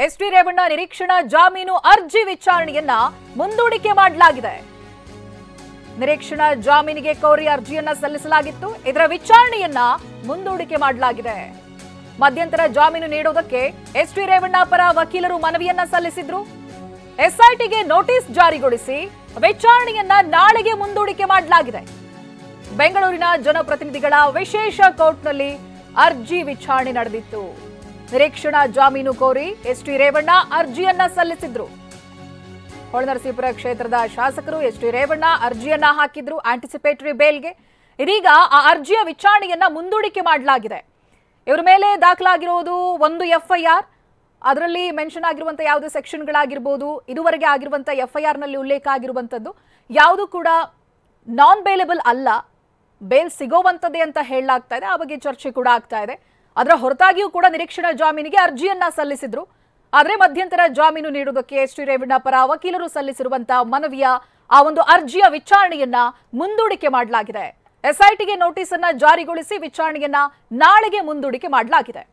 ST. Revanna ನಿರೀಕ್ಷಣಾ ಜಾಮೀನು ಅರ್ಜಿ ವಿಚಾರಣೆಯನ್ನ ಮುಂದೂಡಿಕೆ ಮಾಡಲಾಗಿದೆ. ನಿರೀಕ್ಷಣಾ ಜಾಮೀನಿಗೆ ಕೋರಿ ಅರ್ಜಿಯನ್ನ ಸಲ್ಲಿಸಲಾಗಿತ್ತು. ಇದರ ವಿಚಾರಣೆಯನ್ನ ಮುಂದೂಡಿಕೆ ಮಾಡಲಾಗಿದೆ. ಮಧ್ಯಂತರ ಜಾಮೀನು ನೀಡುವುದಕ್ಕೆ ಎಸ್.ಟಿ. ರೇವಣ್ಣ ಪರ ವಕೀಲರು ಮನವಿಯನ್ನ ಸಲ್ಲಿಸಿದ್ರು. ಎಸ್ಐಟಿಗೆ ನೋಟಿಸ್ ಜಾರಿಗೊಳಿಸಿ ವಿಚಾರಣೆಯನ್ನ ನಾಳೆಗೆ ಮುಂದೂಡಿಕೆ ಮಾಡಲಾಗಿದೆ. ಬೆಂಗಳೂರಿನ ಜನಪ್ರತಿನಿಧಿಗಳ ವಿಶೇಷ ಕೋರ್ಟ್ನಲ್ಲಿ ಅರ್ಜಿ ವಿಚಾರಣೆ ನಡೆದಿತ್ತು. ನಿರೀಕ್ಷಣಾ ಜಾಮೀನು ಕೋರಿ ಎಸ್.ಟಿ. ರೇವಣ್ಣ ಅರ್ಜಿಯನ್ನ ಸಲ್ಲಿಸಿದ್ರು. ಹೊಳೆನರಸೀಪುರ ಕ್ಷೇತ್ರದ ಶಾಸಕರು ಎಸ್.ಟಿ. ರೇವಣ್ಣ ಅರ್ಜಿಯನ್ನ ಹಾಕಿದ್ರು ಆಂಟಿಸಿಪೇಟರಿ ಬೇಲ್ಗೆ. ಇದೀಗ ಆ ಅರ್ಜಿಯ ವಿಚಾರಣೆಯನ್ನ ಮುಂದೂಡಿಕೆ ಮಾಡಲಾಗಿದೆ. ಇವರ ಮೇಲೆ ದಾಖಲಾಗಿರೋದು ಒಂದು ಎಫ್ಐಆರ್. ಅದರಲ್ಲಿ ಮೆನ್ಷನ್ ಆಗಿರುವಂತ ಯಾವುದೇ ಸೆಕ್ಷನ್ಗಳಾಗಿರ್ಬೋದು, ಇದುವರೆಗೆ ಆಗಿರುವಂತ ಎಫ್ಐಆರ್ ನಲ್ಲಿ ಉಲ್ಲೇಖ ಆಗಿರುವಂತದ್ದು ಯಾವುದು ಕೂಡ ನಾನ್ ಬೇಲೆಬಲ್ ಅಲ್ಲ, ಬೇಲ್ ಸಿಗೋವಂಥದ್ದೇ ಅಂತ ಹೇಳಲಾಗ್ತಾ ಇದೆ. ಆ ಬಗ್ಗೆ ಚರ್ಚೆ ಕೂಡ ಆಗ್ತಾ ಇದೆ. ಅದರ ಹೊರತಾಗಿಯೂ ಕೂಡ ನಿರೀಕ್ಷಣಾ ಜಾಮೀನಿಗೆ ಅರ್ಜಿಯನ್ನ ಸಲ್ಲಿಸಿದ್ರು. ಆದರೆ ಮಧ್ಯಂತರ ಜಾಮೀನು ನೀಡುವುದಕ್ಕೆ ಎಸ್.ಟಿ. ರೇವಣ್ಣ ಪರ ವಕೀಲರು ಸಲ್ಲಿಸಿರುವಂತಹ ಮನವಿಯ ಆ ಒಂದು ಅರ್ಜಿಯ ವಿಚಾರಣೆಯನ್ನ ಮುಂದೂಡಿಕೆ ಮಾಡಲಾಗಿದೆ. ಎಸ್ಐಟಿಗೆ ನೋಟಿಸ್ ಅನ್ನ ಜಾರಿಗೊಳಿಸಿ ವಿಚಾರಣೆಯನ್ನ ನಾಳೆಗೆ ಮುಂದೂಡಿಕೆ ಮಾಡಲಾಗಿದೆ.